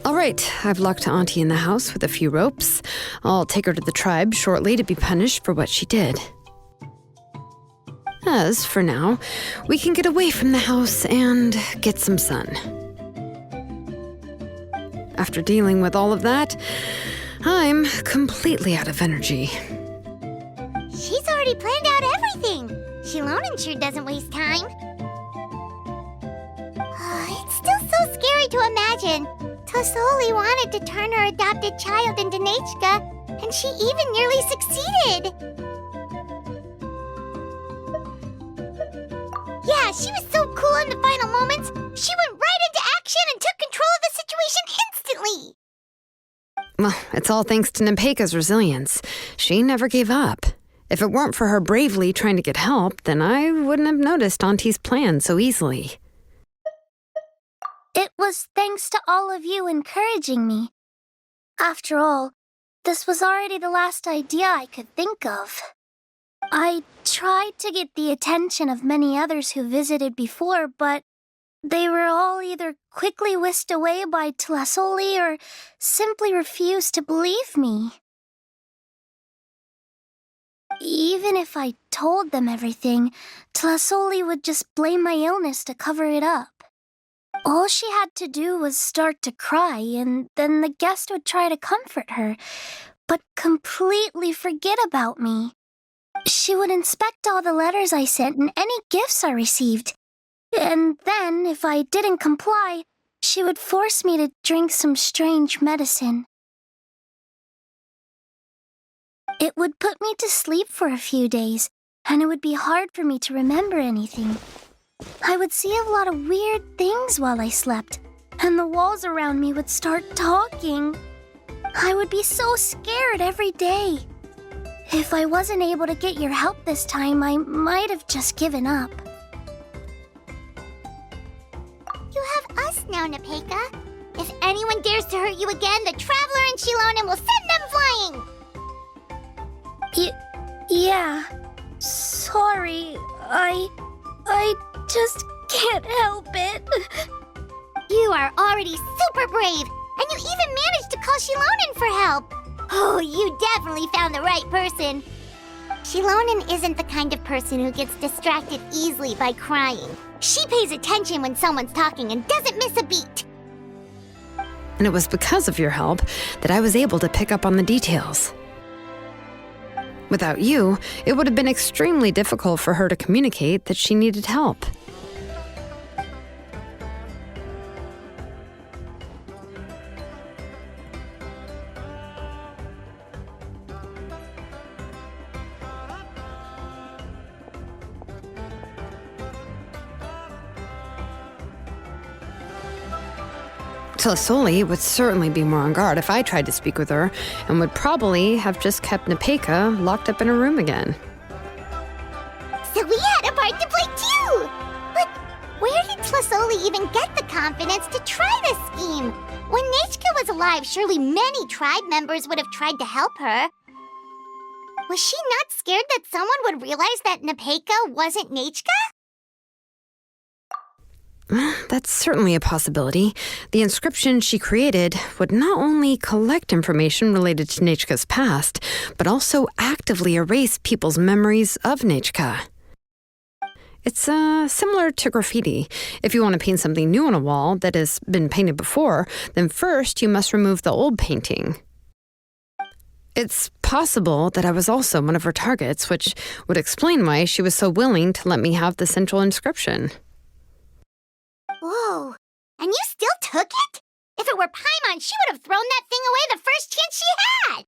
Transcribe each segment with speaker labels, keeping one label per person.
Speaker 1: All right, I've locked Auntie in the house with a few ropes. I'll take her to the tribe shortly to be punished for what she did. As for now, we can get away from the house and get some sun. After dealing with all of that, I'm completely out of energy.
Speaker 2: She's already planned out everything. Shilonen sure doesn't waste time. It's still so scary to imagine. Tosoli wanted to turn her adopted child into Nechka, and she even nearly succeeded. Yeah, she was so cool in the final moments. She went right into action and took control of the situation instantly.
Speaker 1: Well, it's all thanks to Nepeka's resilience. She never gave up. If it weren't for her bravely trying to get help, then I wouldn't have noticed Auntie's plan so easily.
Speaker 3: It was thanks to all of you encouraging me. After all, this was already the last idea I could think of. I tried to get the attention of many others who visited before, but they were all either quickly whisked away by Tlasoli or simply refused to believe me. Even if I told them everything, Tlasoli would just blame my illness to cover it up. All she had to do was start to cry, and then the guest would try to comfort her, but completely forget about me. She would inspect all the letters I sent and any gifts I received. And then, if I didn't comply, she would force me to drink some strange medicine. It would put me to sleep for a few days, and it would be hard for me to remember anything. I would see a lot of weird things while I slept, and the walls around me would start talking. I would be so scared every day. If I wasn't able to get your help this time, I might have just given up.
Speaker 2: You have us now, Nepeka. If anyone dares to hurt you again, the Traveler and Shilonen will send them flying!
Speaker 3: Yeah. Sorry, I just can't help it.
Speaker 2: You are already super brave, and you even managed to call Shilonen for help. Oh, you definitely found the right person. Shilonen isn't the kind of person who gets distracted easily by crying. She pays attention when someone's talking and doesn't miss a beat.
Speaker 1: And it was because of your help that I was able to pick up on the details. Without you, it would have been extremely difficult for her to communicate that she needed help. Tlasoli would certainly be more on guard if I tried to speak with her, and would probably have just kept Nepeka locked up in a room again.
Speaker 2: So we had a part to play too! But where did Tlasoli even get the confidence to try this scheme? When Nechka was alive, surely many tribe members would have tried to help her. Was she not scared that someone would realize that Nepeka wasn't Nechka?
Speaker 1: That's certainly a possibility. The inscription she created would not only collect information related to Nechka's past, but also actively erase people's memories of Nechka. It's similar to graffiti. If you want to paint something new on a wall that has been painted before, then first you must remove the old painting. It's possible that I was also one of her targets, which would explain why she was so willing to let me have the central inscription.
Speaker 2: Whoa, and you still took it? If it were Paimon, she would have thrown that thing away the first chance she had!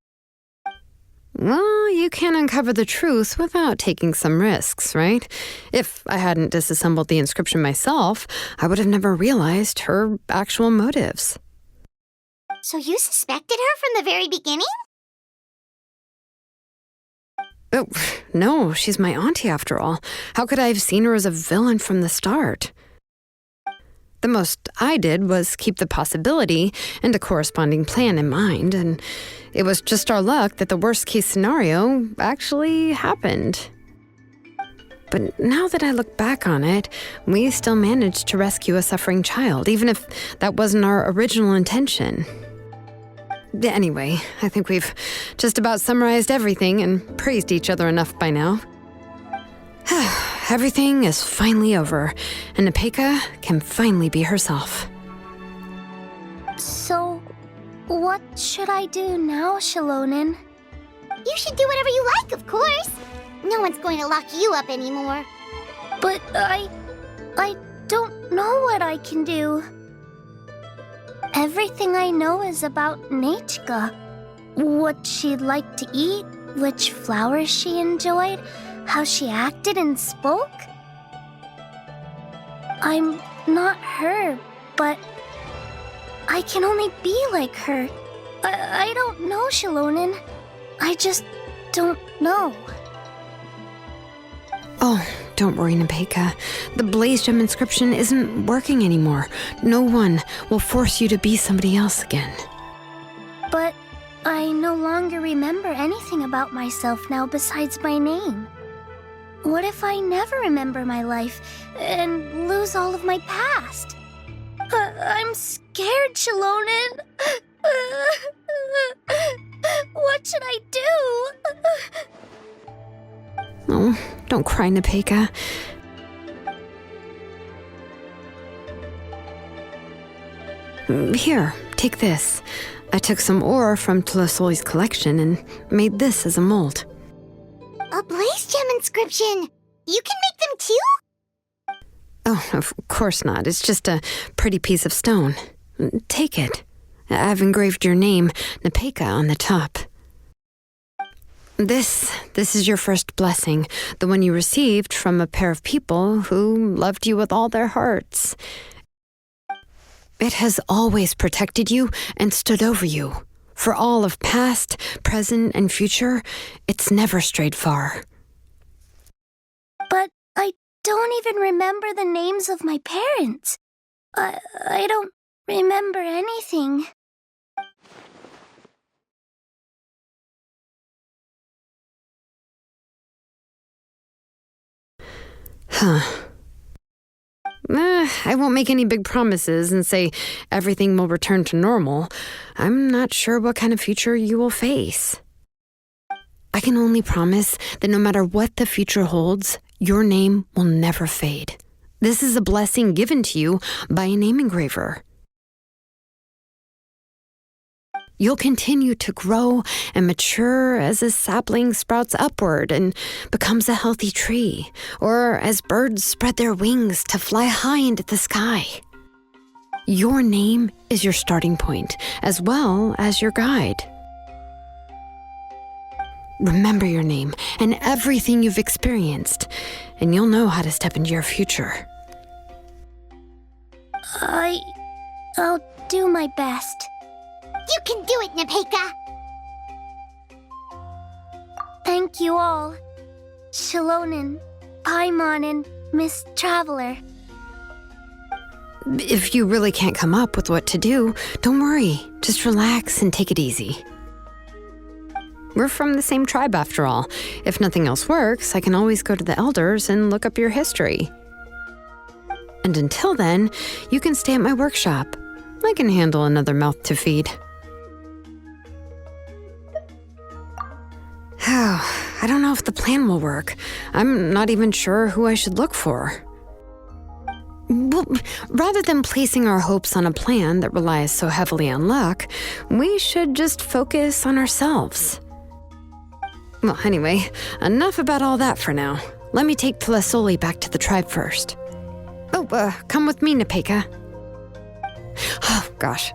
Speaker 1: Well, you can uncover the truth without taking some risks, right? If I hadn't disassembled the inscription myself, I would have never realized her actual motives.
Speaker 2: So you suspected her from the very beginning?
Speaker 1: Oh, no, she's my auntie after all. How could I have seen her as a villain from the start? The most I did was keep the possibility and a corresponding plan in mind, and it was just our luck that the worst-case scenario actually happened. But now that I look back on it, we still managed to rescue a suffering child, even if that wasn't our original intention. Anyway, I think we've just about summarized everything and praised each other enough by now. Everything is finally over, and Nepeka can finally be herself.
Speaker 3: So, what should I do now, Shalonen?
Speaker 2: You should do whatever you like, of course. No one's going to lock you up anymore.
Speaker 3: But I don't know what I can do. Everything I know is about Nachika. What she'd like to eat, which flowers she enjoyed, how she acted and spoke. I'm not her, but I can only be like her. I don't know, Shalonen. I just don't know.
Speaker 1: Oh, don't worry, Nepeka. The Blaze Gem inscription isn't working anymore. No one will force you to be somebody else again.
Speaker 3: But I no longer remember anything about myself now besides my name. What if I never remember my life and lose all of my past? I'm scared, Shalonen. What should I do?
Speaker 1: Oh, don't cry, Nepeka. Here, take this. I took some ore from Tlasoli's collection and made this as a mold.
Speaker 2: A Blaze Gem inscription! You can make them too?
Speaker 1: Oh, of course not. It's just a pretty piece of stone. Take it. I've engraved your name, Nepeka, on the top. This is your first blessing, the one you received from a pair of people who loved you with all their hearts. It has always protected you and stood over you. For all of past, present, and future, it's never strayed far.
Speaker 3: But I don't even remember the names of my parents. I don't remember anything.
Speaker 1: Huh. I won't make any big promises and say everything will return to normal. I'm not sure what kind of future you will face. I can only promise that no matter what the future holds, your name will never fade. This is a blessing given to you by a name engraver. You'll continue to grow and mature as a sapling sprouts upward and becomes a healthy tree, or as birds spread their wings to fly high into the sky. Your name is your starting point, as well as your guide. Remember your name and everything you've experienced, and you'll know how to step into your future.
Speaker 3: I'll do my best.
Speaker 2: You can do it, Nepeka!
Speaker 3: Thank you all. Shalonen, Paimon, and Miss Traveler.
Speaker 1: If you really can't come up with what to do, don't worry. Just relax and take it easy. We're from the same tribe after all. If nothing else works, I can always go to the elders and look up your history. And until then, you can stay at my workshop. I can handle another mouth to feed. I don't know if the plan will work. I'm not even sure who I should look for. Well, rather than placing our hopes on a plan that relies so heavily on luck, we should just focus on ourselves. Well, anyway, enough about all that for now. Let me take Tlasoli back to the tribe first. Oh, come with me, Nepeka. Oh, gosh.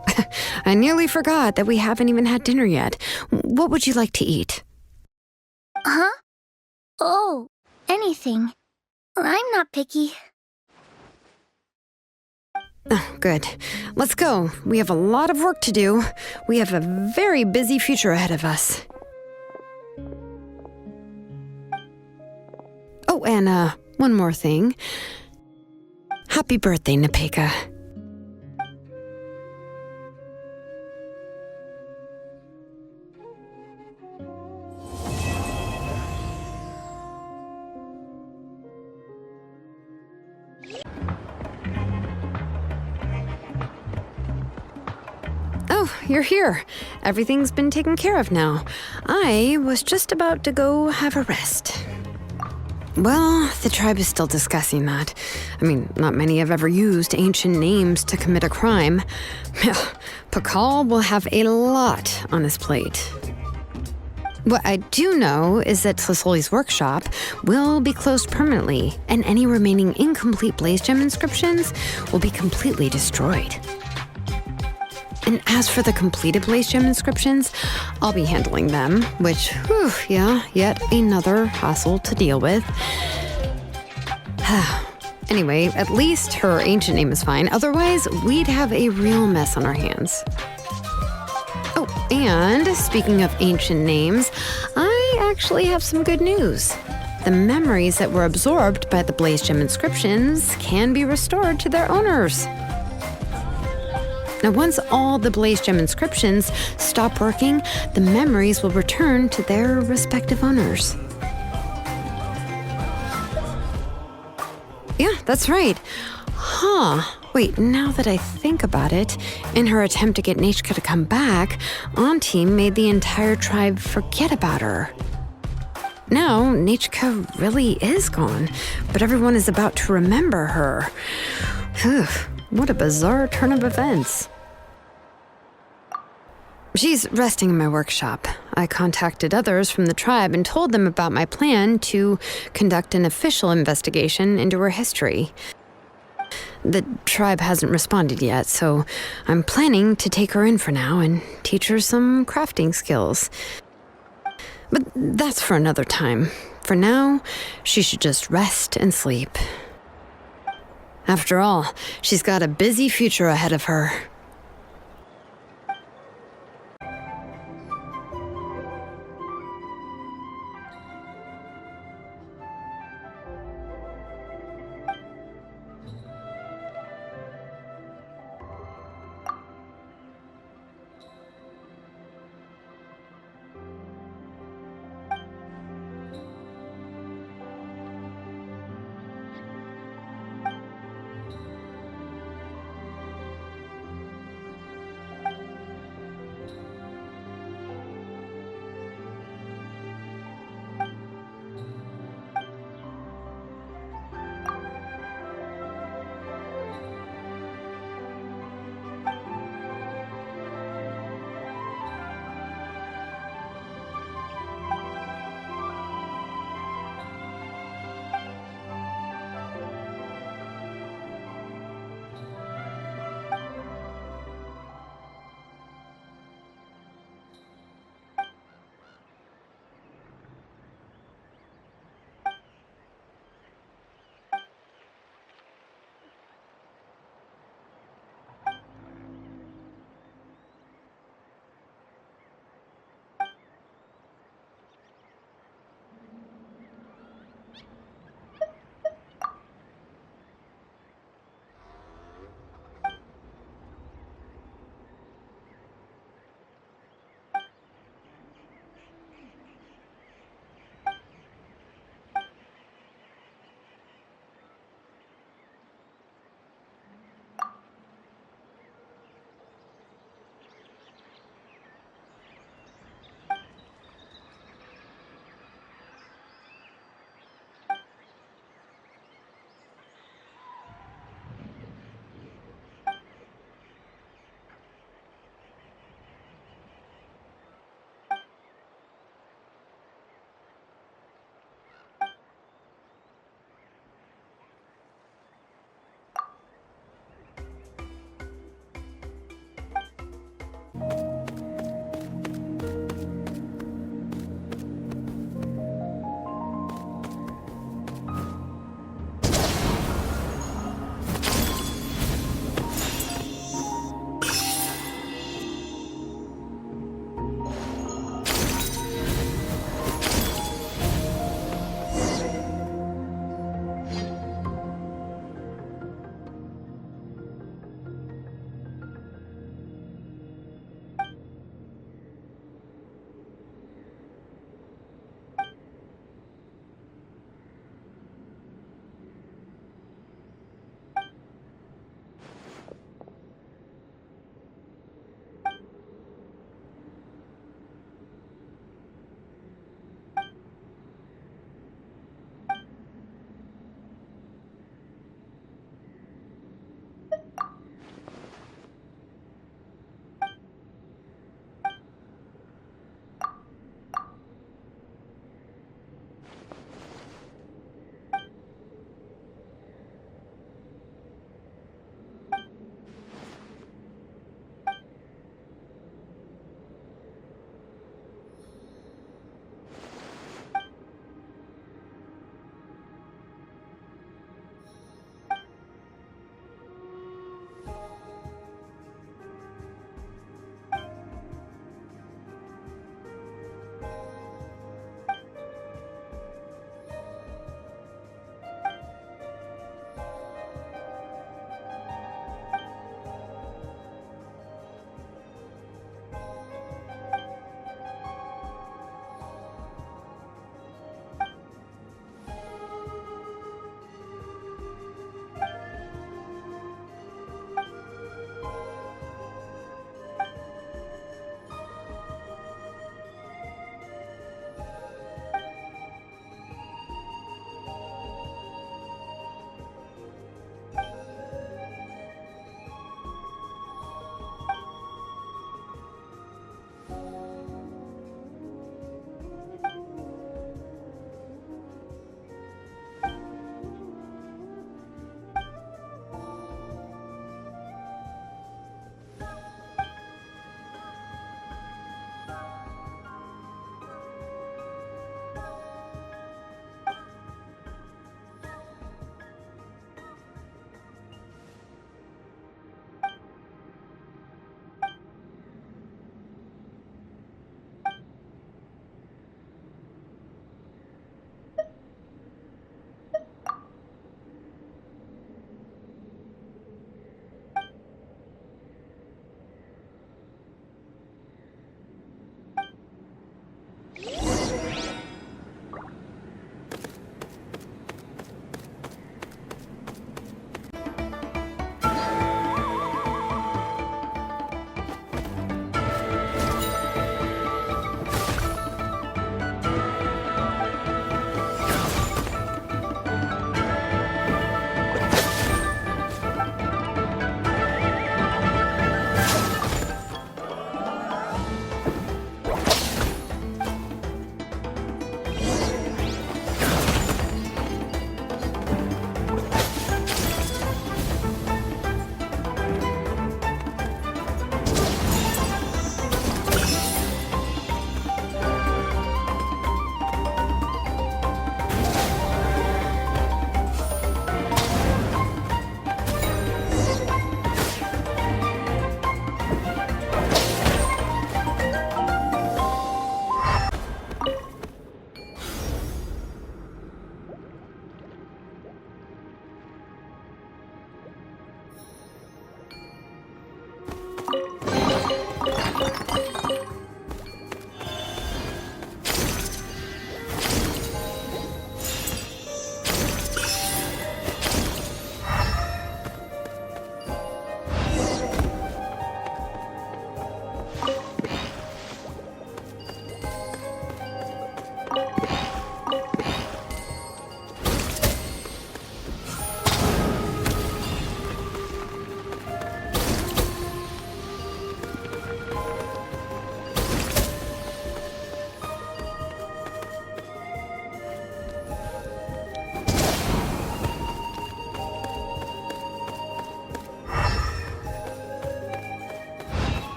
Speaker 1: I nearly forgot that we haven't even had dinner yet. What would you like to eat?
Speaker 3: Huh? Oh, anything. I'm not picky.
Speaker 1: Oh, good. Let's go. We have a lot of work to do. We have a very busy future ahead of us. Oh, and one more thing. Happy birthday, Nepeka. So, you're here. Everything's been taken care of now. I was just about to go have a rest. Well, the tribe is still discussing that. I mean, not many have ever used ancient names to commit a crime. Pakal will have a lot on his plate. What I do know is that Tlisoli's workshop will be closed permanently, and any remaining incomplete Blaze Gem inscriptions will be completely destroyed. And as for the completed Blaze Gem inscriptions, I'll be handling them, which, yet another hassle to deal with. Anyway, at least her ancient name is fine. Otherwise, we'd have a real mess on our hands. Oh, and speaking of ancient names, I actually have some good news. The memories that were absorbed by the Blaze Gem inscriptions can be restored to their owners. Now, once all the Blaze Gem inscriptions stop working, the memories will return to their respective owners. Yeah, that's right. Wait, now that I think about it, in her attempt to get Nechka to come back, Auntie made the entire tribe forget about her. Now, Nechka really is gone, but everyone is about to remember her. What a bizarre turn of events. She's resting in my workshop. I contacted others from the tribe and told them about my plan to conduct an official investigation into her history. The tribe hasn't responded yet, so I'm planning to take her in for now and teach her some crafting skills. But that's for another time. For now, she should just rest and sleep. After all, she's got a busy future ahead of her.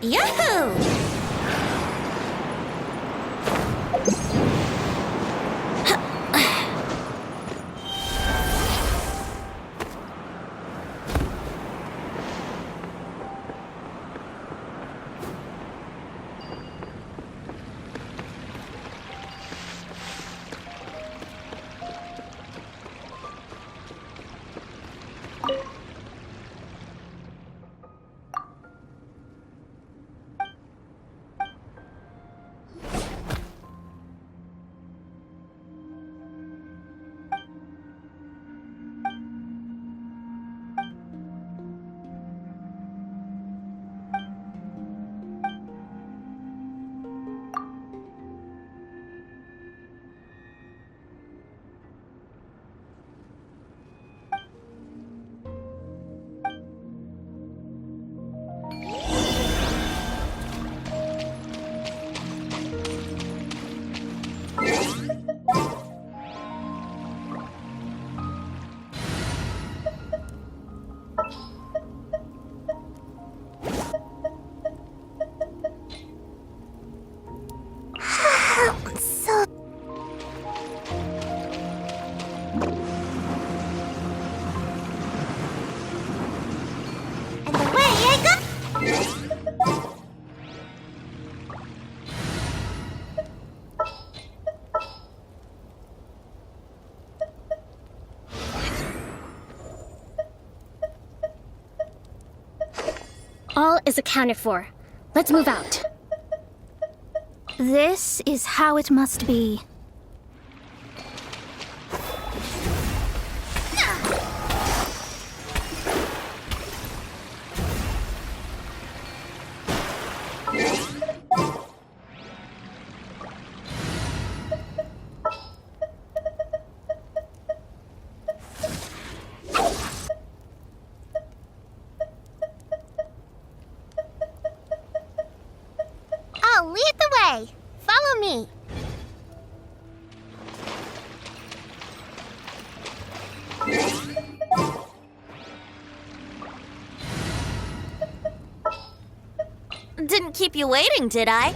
Speaker 2: Yahoo!
Speaker 3: All is accounted for. Let's move out. This is how it must be.
Speaker 2: I'll lead the way. Follow me.
Speaker 4: Didn't keep you waiting, did I?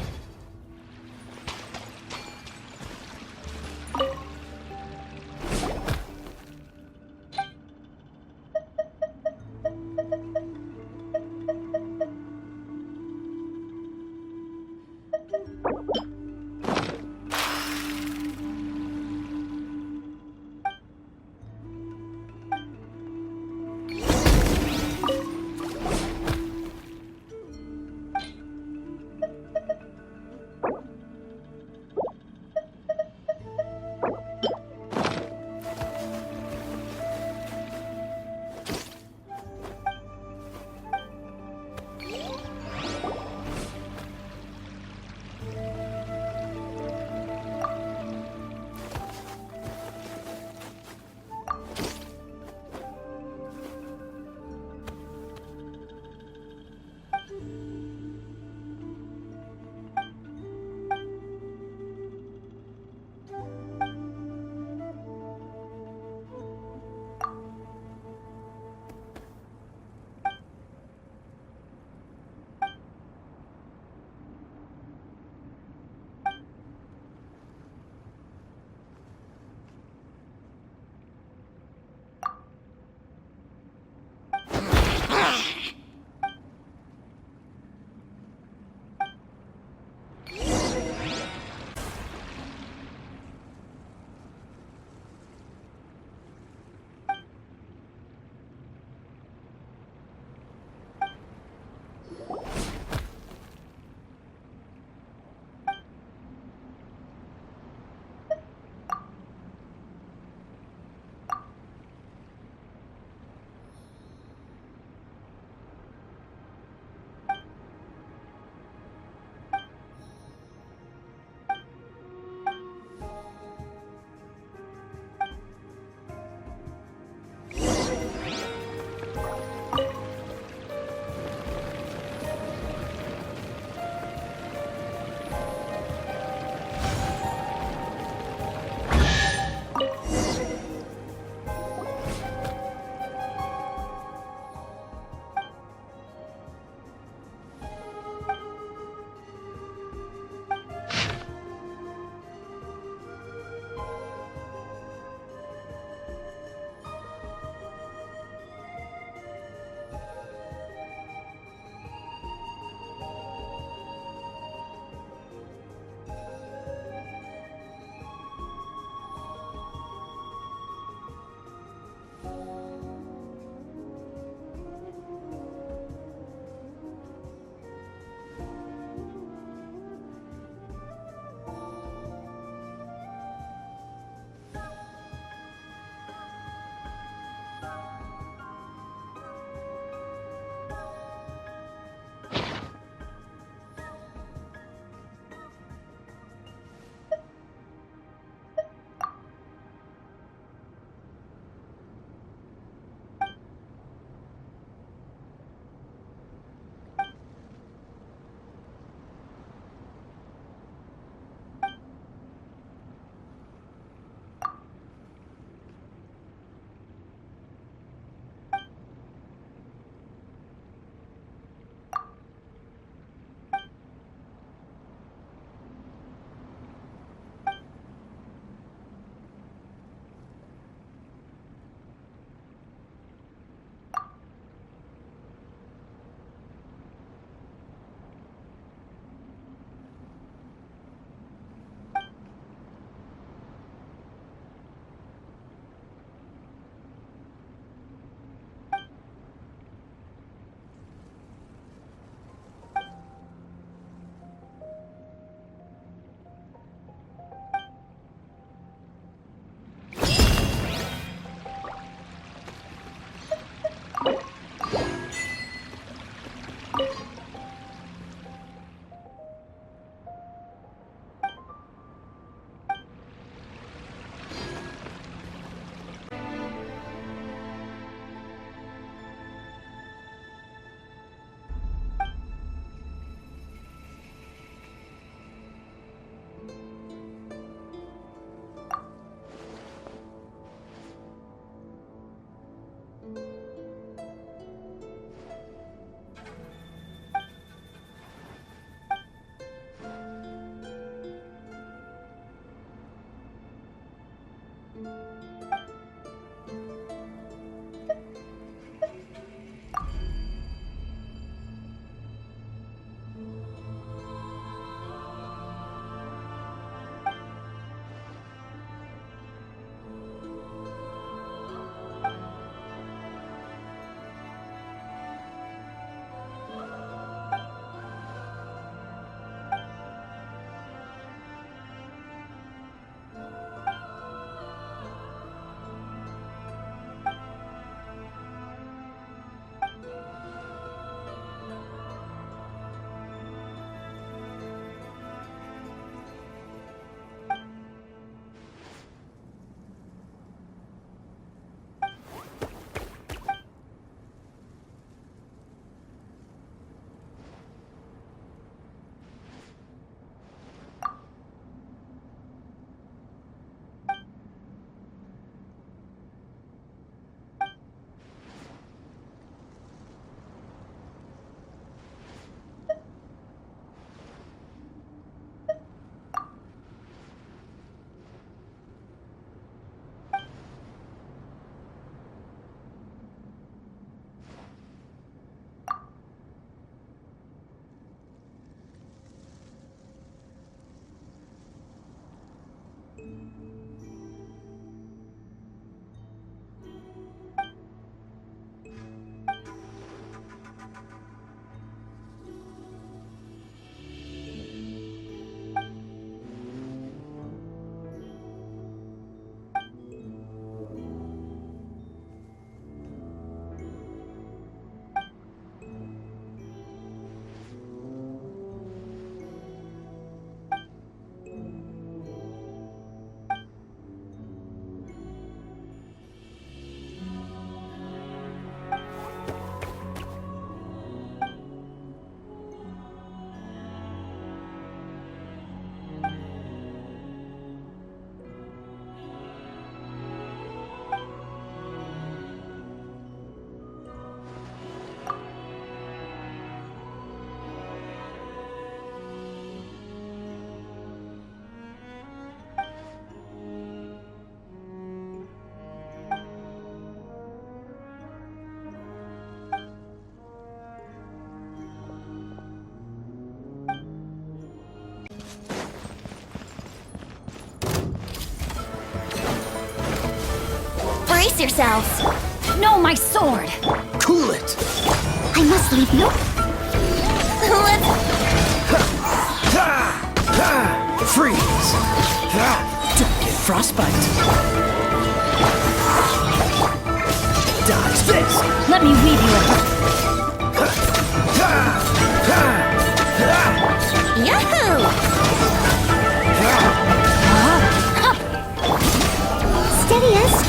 Speaker 4: Brace yourselves! No, my sword!
Speaker 5: Cool it!
Speaker 2: I must leave no.
Speaker 4: Let's...
Speaker 5: Freeze! Don't get frostbite! Dodge this!
Speaker 4: Let me weave you up. Yahoo!
Speaker 2: Steadiest.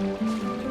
Speaker 2: you